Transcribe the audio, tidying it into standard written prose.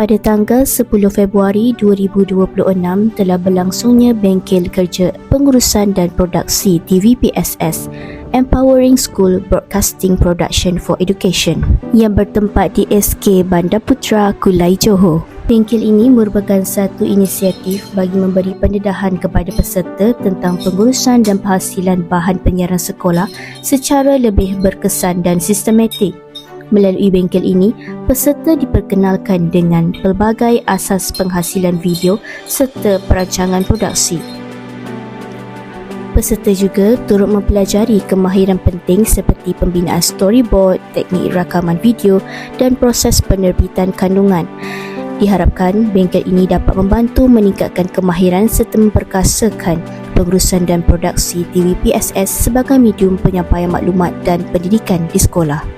Pada tanggal 10 Februari 2026 telah berlangsungnya Bengkel Kerja Pengurusan dan Produksi TVPSS Empowering School Broadcasting Production for Education yang bertempat di SK Bandar Putra, Kulai Johor. Bengkel ini merupakan satu inisiatif bagi memberi pendedahan kepada peserta tentang pengurusan dan penghasilan bahan penyiaran sekolah secara lebih berkesan dan sistematik. Melalui bengkel ini, peserta diperkenalkan dengan pelbagai asas penghasilan video serta perancangan produksi. Peserta juga turut mempelajari kemahiran penting seperti pembinaan storyboard, teknik rakaman video dan proses penerbitan kandungan. Diharapkan bengkel ini dapat membantu meningkatkan kemahiran serta memperkasakan pengurusan dan produksi TVPSS sebagai medium penyampaian maklumat dan pendidikan di sekolah.